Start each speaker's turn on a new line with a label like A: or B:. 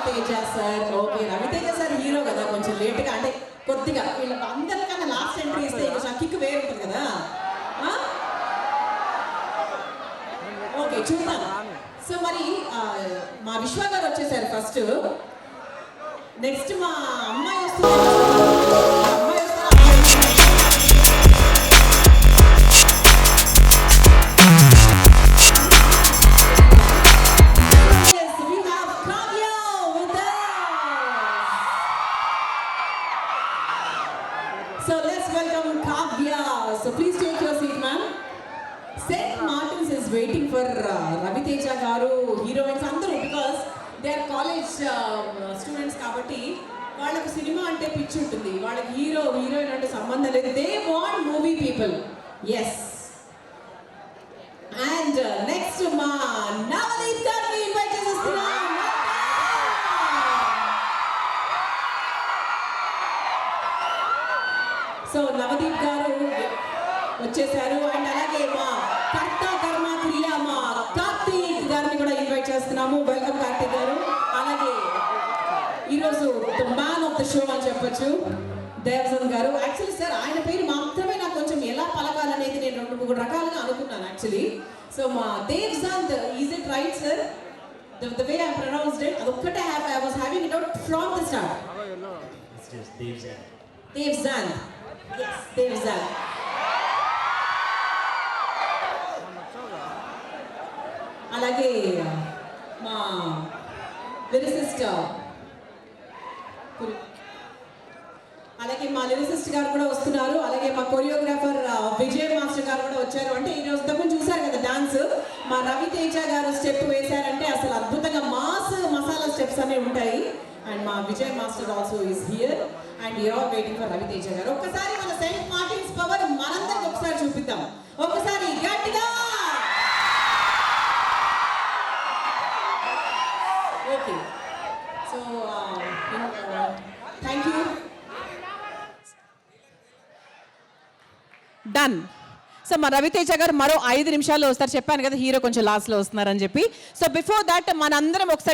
A: Raviteja sir. Okay, Raviteja sir hero కదా, కొంచెం లేట్గా అంటే కొద్దిగా వీళ్ళ అందరికన్నా లాస్ట్ ఎంట్రీ ఇస్తే కొంచెం కిక్ వేరు ఉంటుంది కదా. ఓకే, చూద్దాం. సో మరి మా విశ్వ గారు వచ్చేసారు ఫస్ట్. నెక్స్ట్ మా అమ్మాయి వస్తుంది. అమ్మాయి వస్తారు. So let's welcome Kavya. So please take your seat, ma'am. St. Martin's is waiting for Raviteja garu, heroines andaru, because they are college students kabatti వాళ్ళకు సినిమా అంటే పిచ్చి ఉంటుంది. వాళ్ళకి హీరో హీరోయిన్ అంటే సంబంధం లేదు. They want movie people. Yes. And next మా నవదీప్ గారిని ఇన్వైట్ చేస్తున్నాం. సో నవదీప్ గారు వచ్చేసారు. అండ్ అలాగే మా కర్త కర్మ క్రియ మా కార్తీక్ గారిని కూడా ఇన్వైట్ చేస్తున్నాము. వెల్కమ్ కార్తీక్ గారు. అలాగే ఈరోజు the man of the show అని చెప్పొచ్చు, దేవజన్ గారు. యాక్చువల్లీ సార్ ఆయన పేరు మాత్రమే నాకు కొంచెం ఎలా పలకాలనేది నేను 2-3 రకాలుగా అనుకున్నాను యాక్చువల్లీ. సో మా Devjant, is it right sir? The way I pronounced it, అదొక్కటే I was having it out from the start.
B: It's just Devzan.
A: Devjant. Yes, Devjant. అలాగే మా లిరిసిస్ట్ గారు కూడా వస్తున్నారు. అలాగే మా కొరియోగ్రాఫర్ విజయ్ మాస్టర్ గారు కూడా వచ్చారు. అంటే ఈరోజు తప్పని చూసారు కదా డాన్స్, మా రవితేజ గారు స్టెప్ వేశారంటే అసలు అద్భుతంగా మాస్ మసాలా స్టెప్స్ అనేవి ఉంటాయి. అండ్ మా Vijay master also is here and your all waiting for Raviteja garu. ఒక్కసారి మన సెయింట్ మార్టిన్స్ పవర్ మనందరికి ఒకసారి చూపిద్దాం. ఒక్కసారి గట్టిగా. Okay, so thank you. Done. So మా రవితేజ గారు మరో 5 నిమిషాల్లో వస్తారు. చెప్పాను కదా హీరో కొంచెం లాస్ట్లో వస్తున్నారని చెప్పి. సో బిఫోర్ దాట్ మనందరం ఒకసారి